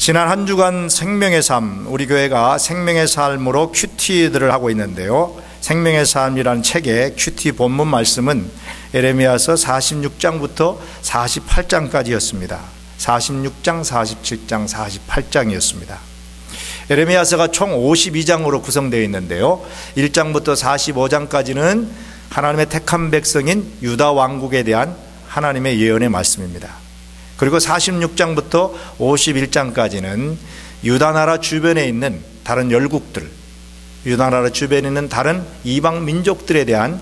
지난 한 주간 생명의 삶, 우리 교회가 생명의 삶으로 큐티들을 하고 있는데요. 생명의 삶이라는 책의 큐티 본문 말씀은 에레미야서 46장부터 48장까지였습니다. 46장, 47장, 48장이었습니다. 에레미야서가 총 52장으로 구성되어 있는데요. 1장부터 45장까지는 하나님의 택한 백성인 유다 왕국에 대한 하나님의 예언의 말씀입니다. 그리고 46장부터 51장까지는 유다 나라 주변에 있는 다른 열국들, 유다 나라 주변에 있는 다른 이방 민족들에 대한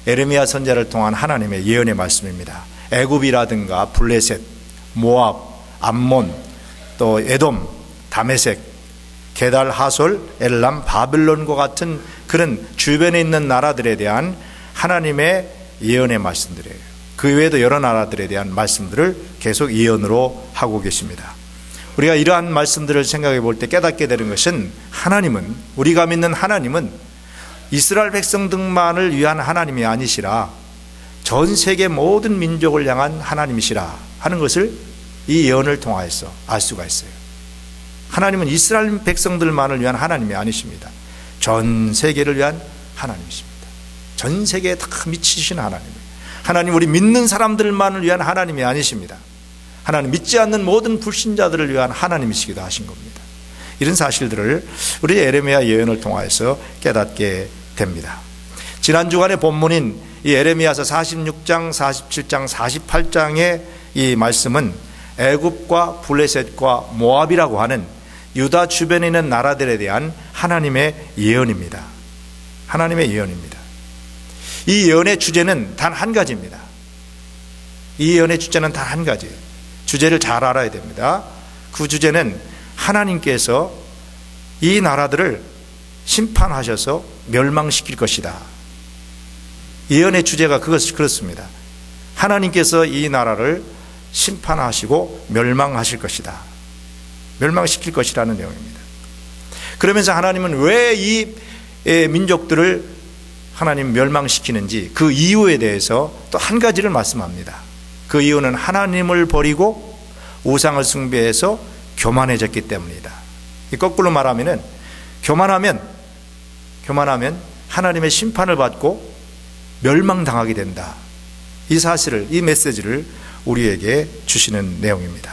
에레미야 선지자를 통한 하나님의 예언의 말씀입니다. 애굽이라든가 블레셋, 모압, 암몬, 또 에돔, 다메섹, 게달, 하솔, 엘람, 바벨론과 같은 그런 주변에 있는 나라들에 대한 하나님의 예언의 말씀들이에요. 그 외에도 여러 나라들에 대한 말씀들을 계속 예언으로 하고 계십니다. 우리가 이러한 말씀들을 생각해 볼 때 깨닫게 되는 것은 하나님은, 우리가 믿는 하나님은 이스라엘 백성들만을 위한 하나님이 아니시라 전 세계 모든 민족을 향한 하나님이시라 하는 것을 이 예언을 통하여서 알 수가 있어요. 하나님은 이스라엘 백성들만을 위한 하나님이 아니십니다. 전 세계를 위한 하나님이십니다. 전 세계에 다 미치신 하나님이에요. 하나님, 우리 믿는 사람들만을 위한 하나님이 아니십니다. 하나님, 믿지 않는 모든 불신자들을 위한 하나님이시기도 하신 겁니다. 이런 사실들을 우리 에레미야 예언을 통해서 깨닫게 됩니다. 지난 주간의 본문인 이 에레미야서 46장, 47장, 48장의 이 말씀은 애굽과 블레셋과 모압이라고 하는 유다 주변에 있는 나라들에 대한 하나님의 예언입니다. 하나님의 예언입니다. 이 예언의 주제는 단 한 가지입니다. 이 예언의 주제는 단 한 가지. 주제를 잘 알아야 됩니다. 그 주제는 하나님께서 이 나라들을 심판하셔서 멸망시킬 것이다. 예언의 주제가 그렇습니다. 하나님께서 이 나라를 심판하시고 멸망하실 것이다. 멸망시킬 것이라는 내용입니다. 그러면서 하나님은 왜 이 민족들을 하나님 멸망시키는지 그 이유에 대해서 또 한 가지를 말씀합니다. 그 이유는 하나님을 버리고 우상을 숭배해서 교만해졌기 때문이다. 거꾸로 말하면 교만하면 하나님의 심판을 받고 멸망당하게 된다. 이 사실을, 이 메시지를 우리에게 주시는 내용입니다.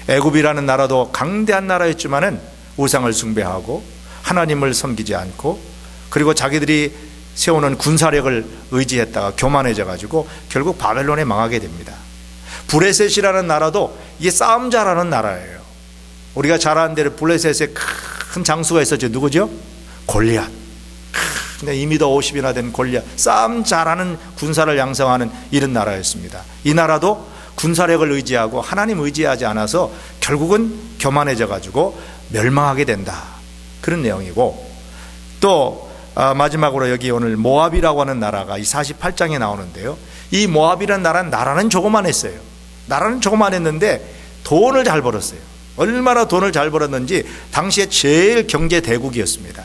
애굽이라는 나라도 강대한 나라였지만은 우상을 숭배하고 하나님을 섬기지 않고, 그리고 자기들이 세우는 군사력을 의지했다가 교만해져 가지고 결국 바벨론에 망하게 됩니다. 블레셋이라는 나라도 이게 싸움 잘하는 나라예요. 우리가 잘 아는 대로 블레셋에 큰 장수가 있었죠. 누구죠? 골리앗. 근데 2m 50이나 된 골리앗, 싸움 잘하는 군사를 양성하는 이런 나라였습니다. 이 나라도 군사력을 의지하고 하나님 의지하지 않아서 결국은 교만해져 가지고 멸망하게 된다. 그런 내용이고, 또 마지막으로 여기 오늘 모압이라고 하는 나라가 이 48장에 나오는데요. 이 모압이라는 나라는 조그만했어요. 나라는 조그만했는데 돈을 잘 벌었어요. 얼마나 돈을 잘 벌었는지 당시에 제일 경제 대국이었습니다.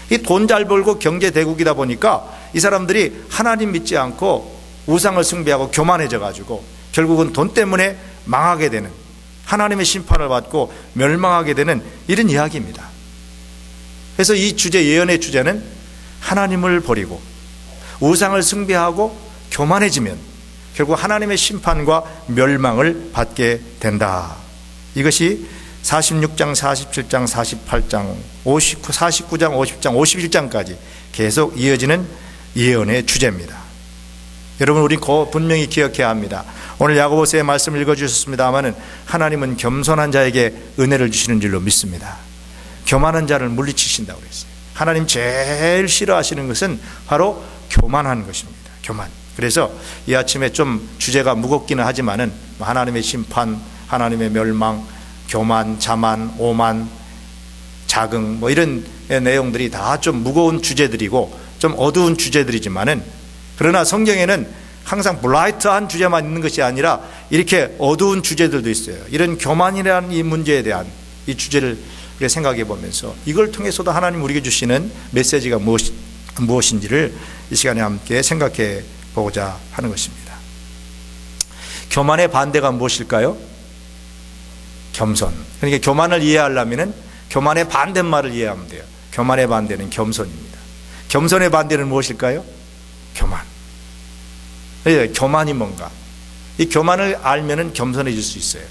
이 돈 잘 벌고 경제 대국이다 보니까 이 사람들이 하나님 믿지 않고 우상을 숭배하고 교만해져 가지고 결국은 돈 때문에 망하게 되는, 하나님의 심판을 받고 멸망하게 되는 이런 이야기입니다. 그래서 이 주제, 예언의 주제는 하나님을 버리고 우상을 숭배하고 교만해지면 결국 하나님의 심판과 멸망을 받게 된다. 이것이 46장, 47장, 48장, 49장, 50장, 51장까지 계속 이어지는 예언의 주제입니다. 여러분, 우리 분명히 기억해야 합니다. 오늘 야고보서의 말씀을 읽어주셨습니다마는 하나님은 겸손한 자에게 은혜를 주시는 줄로 믿습니다. 교만한 자를 물리치신다고 그랬어요. 하나님 제일 싫어하시는 것은 바로 교만한 것입니다. 교만. 그래서 이 아침에 좀 주제가 무겁기는 하지만은 하나님의 심판, 하나님의 멸망, 교만, 자만, 오만, 자긍, 이런 내용들이 다 좀 무거운 주제들이고 좀 어두운 주제들이지만은, 그러나 성경에는 항상 블라이트한 주제만 있는 것이 아니라 이렇게 어두운 주제들도 있어요. 이런 교만이라는 이 문제에 대한 이 주제를 생각해 보면서 이걸 통해서도 하나님 우리에게 주시는 메시지가 무엇인지를 이 시간에 함께 생각해 보고자 하는 것입니다. 교만의 반대가 무엇일까요? 겸손. 그러니까 교만을 이해하려면 교만의 반대말을 이해하면 돼요. 교만의 반대는 겸손입니다. 겸손의 반대는 무엇일까요? 교만. 교만이 뭔가? 이 교만을 알면은 겸손해질 수 있어요.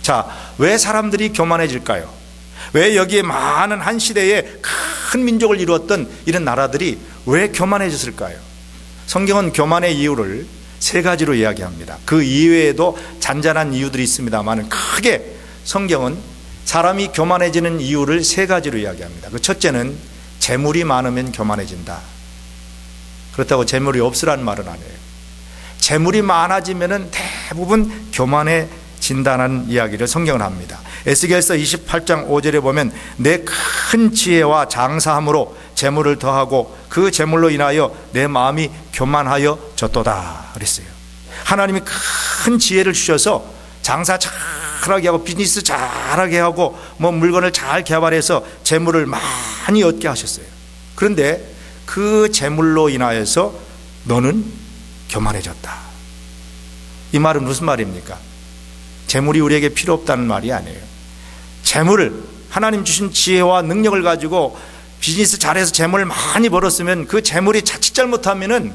자, 왜 사람들이 교만해질까요? 왜 여기에 많은 한 시대에 큰 민족을 이루었던 이런 나라들이 왜 교만해졌을까요? 성경은 교만의 이유를 세 가지로 이야기합니다. 그 이외에도 잔잔한 이유들이 있습니다만 크게 성경은 사람이 교만해지는 이유를 세 가지로 이야기합니다. 그 첫째는 재물이 많으면 교만해진다. 그렇다고 재물이 없으라는 말은 아니에요. 재물이 많아지면 대부분 교만해진다는 이야기를 성경은 합니다. 에스겔서 28장 5절에 보면 내 큰 지혜와 장사함으로 재물을 더하고 그 재물로 인하여 내 마음이 교만하여졌도다 그랬어요. 하나님이 큰 지혜를 주셔서 장사 잘하게 하고 비즈니스 잘하게 하고 뭐 물건을 잘 개발해서 재물을 많이 얻게 하셨어요. 그런데 그 재물로 인하여서 너는 교만해졌다. 이 말은 무슨 말입니까? 재물이 우리에게 필요 없다는 말이 아니에요. 재물을 하나님 주신 지혜와 능력을 가지고 비즈니스 잘해서 재물을 많이 벌었으면 그 재물이 자칫 잘못하면은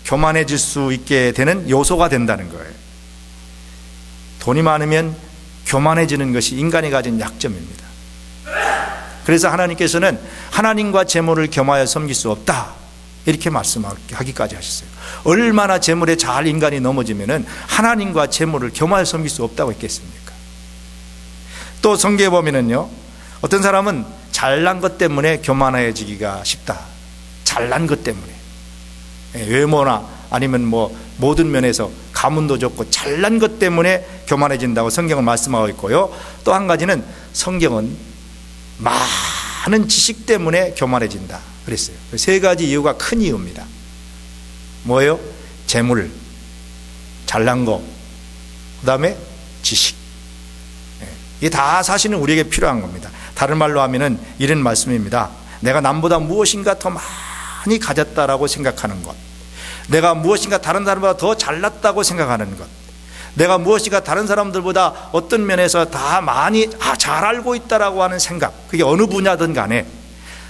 교만해질 수 있게 되는 요소가 된다는 거예요. 돈이 많으면 교만해지는 것이 인간이 가진 약점입니다. 그래서 하나님께서는 하나님과 재물을 겸하여 섬길 수 없다 이렇게 말씀하기까지 하셨어요. 얼마나 재물에 잘 인간이 넘어지면은 하나님과 재물을 겸하여 섬길 수 없다고 했겠습니까? 또 성경에 보면은요, 어떤 사람은 잘난 것 때문에 교만해지기가 쉽다. 잘난 것 때문에 외모나 아니면 뭐 모든 면에서 가문도 좋고 잘난 것 때문에 교만해진다고 성경은 말씀하고 있고요. 또 한 가지는 성경은 많은 지식 때문에 교만해진다 그랬어요. 세 가지 이유가 큰 이유입니다. 뭐예요? 재물, 잘난 거, 그 다음에 지식. 이게 다 사실은 우리에게 필요한 겁니다. 다른 말로 하면은 이런 말씀입니다. 내가 남보다 무엇인가 더 많이 가졌다라고 생각하는 것, 내가 무엇인가 다른 사람보다 더 잘났다고 생각하는 것, 내가 무엇인가 다른 사람들보다 어떤 면에서 다 많이 잘 알고 있다라고 하는 생각, 그게 어느 분야든 간에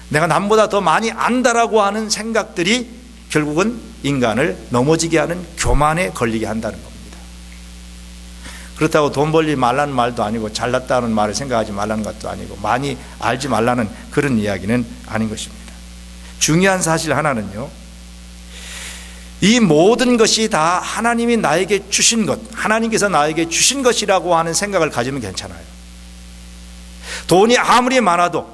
내가 남보다 더 많이 안다라고 하는 생각들이 결국은 인간을 넘어지게 하는 교만에 걸리게 한다는 겁니다. 그렇다고 돈 벌지 말라는 말도 아니고 잘났다는 말을 생각하지 말라는 것도 아니고 많이 알지 말라는 그런 이야기는 아닌 것입니다. 중요한 사실 하나는요, 이 모든 것이 다 하나님이 나에게 주신 것, 하나님께서 나에게 주신 것이라고 하는 생각을 가지면 괜찮아요. 돈이 아무리 많아도,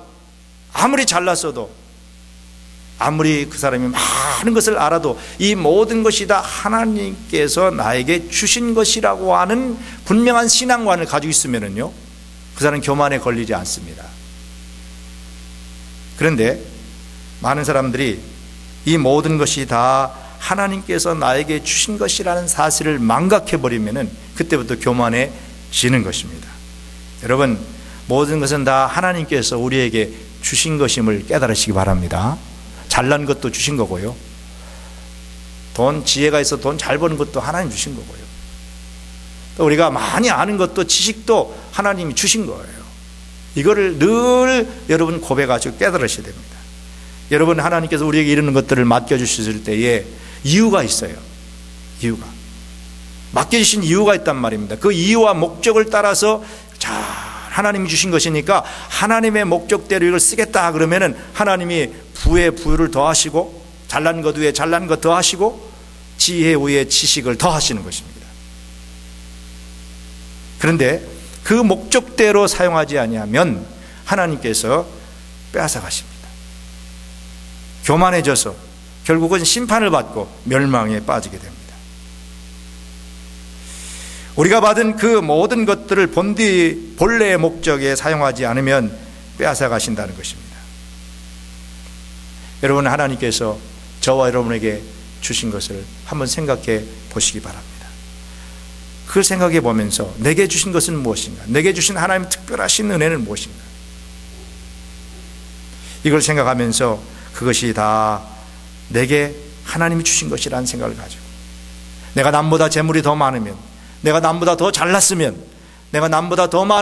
아무리 잘났어도, 아무리 그 사람이 많은 것을 알아도 이 모든 것이 다 하나님께서 나에게 주신 것이라고 하는 분명한 신앙관을 가지고 있으면요, 그 사람은 교만에 걸리지 않습니다. 그런데 많은 사람들이 이 모든 것이 다 하나님께서 나에게 주신 것이라는 사실을 망각해버리면 그때부터 교만해지는 것입니다. 여러분, 모든 것은 다 하나님께서 우리에게 주신 것임을 깨달으시기 바랍니다. 잘난 것도 주신 거고요, 돈, 지혜가 있어 돈 잘 버는 것도 하나님 주신 거고요, 또 우리가 많이 아는 것도 지식도 하나님이 주신 거예요. 이거를 늘 여러분 고백하시고 깨달으셔야 됩니다. 여러분, 하나님께서 우리에게 이르는 것들을 맡겨주셨을 때에 이유가 있어요. 이유가 맡겨주신 이유가 있단 말입니다. 그 이유와 목적을 따라서 잘 하나님이 주신 것이니까 하나님의 목적대로 이걸 쓰겠다 그러면은 하나님이 부에 부를 더하시고 잘난 것 위에 잘난 것 더하시고 지혜 위에 지식을 더하시는 것입니다. 그런데 그 목적대로 사용하지 아니하면 하나님께서 빼앗아 가십니다. 교만해져서 결국은 심판을 받고 멸망에 빠지게 됩니다. 우리가 받은 그 모든 것들을 본래의 목적에 사용하지 않으면 빼앗아 가신다는 것입니다. 여러분, 하나님께서 저와 여러분에게 주신 것을 한번 생각해 보시기 바랍니다. 그걸 생각해 보면서 내게 주신 것은 무엇인가? 내게 주신 하나님의 특별하신 은혜는 무엇인가? 이걸 생각하면서 그것이 다 내게 하나님이 주신 것이라는 생각을 가지고, 내가 남보다 재물이 더 많으면, 내가 남보다 더 잘났으면, 내가 남보다 더 많은